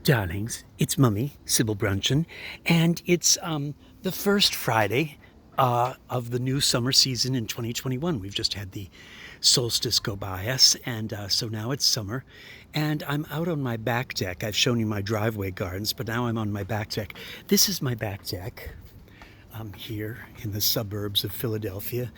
Darlings, it's Mummy, Sybil Bruncheon, and it's the first Friday of the new summer season in 2021. We've just had the solstice go by us, and so now it's summer, and I'm out on my back deck. I've shown you my driveway gardens, but now I'm on my back deck. This is my back deck here in the suburbs of Philadelphia.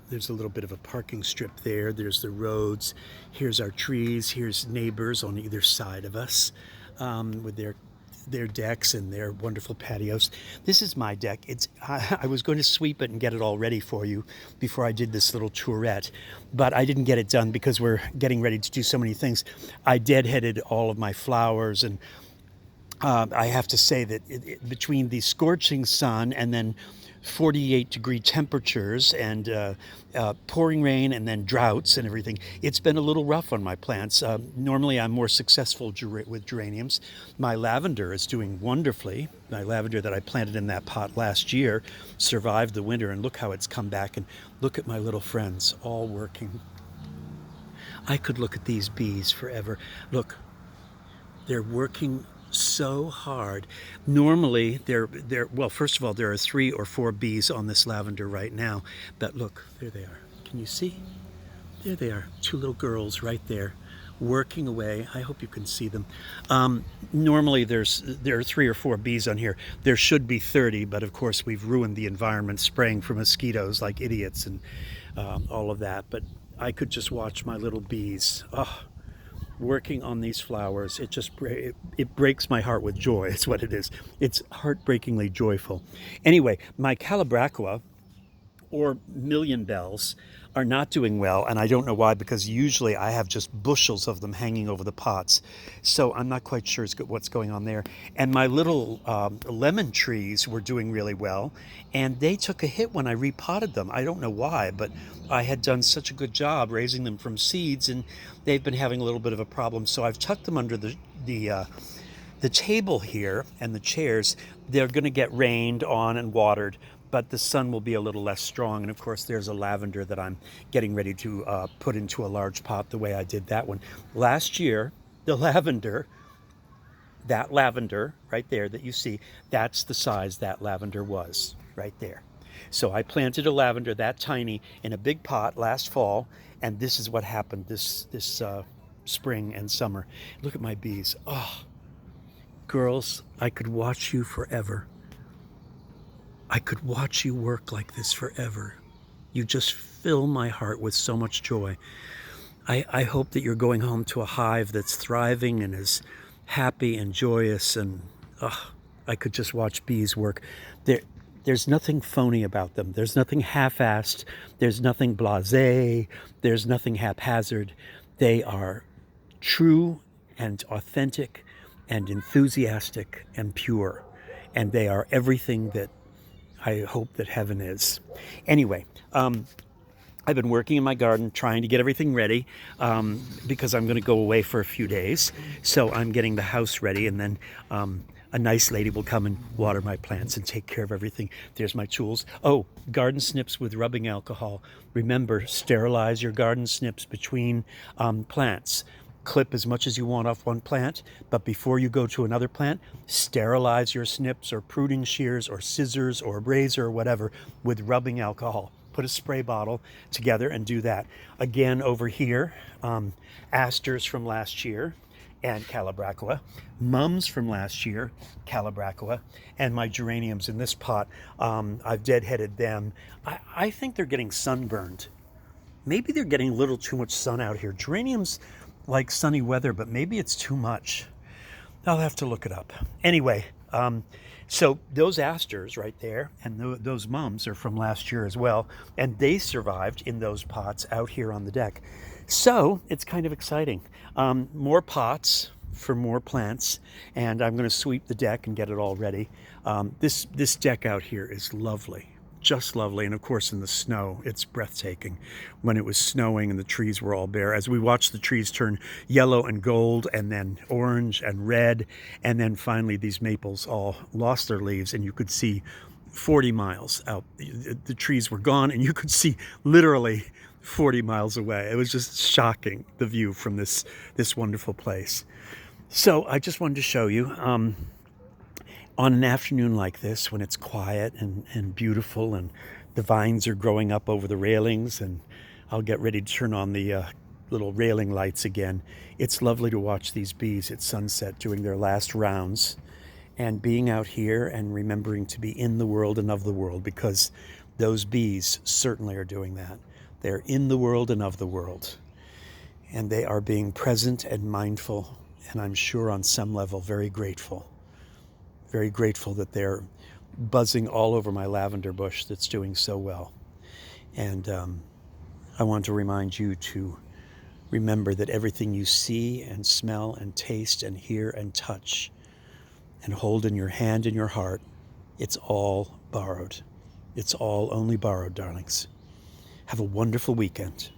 There's a little bit of a parking strip there. There's the roads. Here's our trees. Here's neighbors on either side of us with their decks and their wonderful patios. This is my deck. I was going to sweep it and get it all ready for you before I did this little tourette, but I didn't get it done because we're getting ready to do so many things. I deadheaded all of my flowers, and I have to say that between the scorching sun and then 48-degree temperatures and pouring rain and then droughts and everything, it's been a little rough on my plants. Normally I'm more successful with geraniums. My lavender is doing wonderfully. My lavender that I planted in that pot last year survived the winter, and look how it's come back, and look at my little friends all working. I could look at these bees forever. Look, they're working so hard. Normally well, first of all, there are 3 or 4 bees on this lavender right now, but look, there they are. Can you see? There they are, 2 little girls right there working away. I hope you can see them. Normally there are 3 or 4 bees on here. There should be 30, but of course we've ruined the environment, spraying for mosquitoes like idiots and all of that. But I could just watch my little bees working on these flowers. It breaks my heart with joy. It's what it is. It's heartbreakingly joyful. Anyway, my Calabrachoa, or million bells, are not doing well, and I don't know why, because usually I have just bushels of them hanging over the pots, so I'm not quite sure what's going on there. And my little lemon trees were doing really well, and they took a hit when I repotted them. I don't know why, but I had done such a good job raising them from seeds, and they've been having a little bit of a problem, so I've tucked them under the table here and the chairs. They're going to get rained on and watered, but the sun will be a little less strong. And of course there's a lavender that I'm getting ready to put into a large pot the way I did that one. Last year, the lavender, that lavender right there that you see, that's the size that lavender was right there. So I planted a lavender that tiny in a big pot last fall, and this is what happened this spring and summer. Look at my bees. Oh, girls, I could watch you forever. I could watch you work like this forever. You just fill my heart with so much joy. I hope that you're going home to a hive that's thriving and is happy and joyous, and I could just watch bees work. There's nothing phony about them. There's nothing half-assed. There's nothing blasé. There's nothing haphazard. They are true and authentic and enthusiastic and pure, and they are everything that I hope that heaven is. Anyway, I've been working in my garden trying to get everything ready because I'm going to go away for a few days. So I'm getting the house ready, and then a nice lady will come and water my plants and take care of everything. There's my tools. Oh, garden snips with rubbing alcohol. Remember, sterilize your garden snips between plants. Clip as much as you want off one plant, but before you go to another plant, sterilize your snips or pruning shears or scissors or razor or whatever with rubbing alcohol. Put a spray bottle together and do that. Again, over here, asters from last year and Calabrachoa, mums from last year, Calabrachoa, and my geraniums in this pot. I've deadheaded them. I think they're getting sunburned. Maybe they're getting a little too much sun out here. Geraniums like sunny weather, but maybe it's too much. I'll have to look it up. Anyway, so those asters right there and those mums are from last year as well, and they survived in those pots out here on the deck. So it's kind of exciting. More pots for more plants, and I'm going to sweep the deck and get it all ready. This deck out here is lovely. Just lovely. And of course in the snow, it's breathtaking when it was snowing and the trees were all bare. As we watched the trees turn yellow and gold and then orange and red, and then finally these maples all lost their leaves, and you could see 40 miles out. The trees were gone, and you could see literally 40 miles away. It was just shocking, the view from this wonderful place. So I just wanted to show you, on an afternoon like this, when it's quiet and beautiful and the vines are growing up over the railings, and I'll get ready to turn on the little railing lights again. It's lovely to watch these bees at sunset doing their last rounds and being out here and remembering to be in the world and of the world, because those bees certainly are doing that. They're in the world and of the world, and they are being present and mindful, and I'm sure on some level very grateful. Very grateful that they're buzzing all over my lavender bush that's doing so well. And I want to remind you to remember that everything you see and smell and taste and hear and touch and hold in your hand and your heart, it's all borrowed. It's all only borrowed, darlings. Have a wonderful weekend.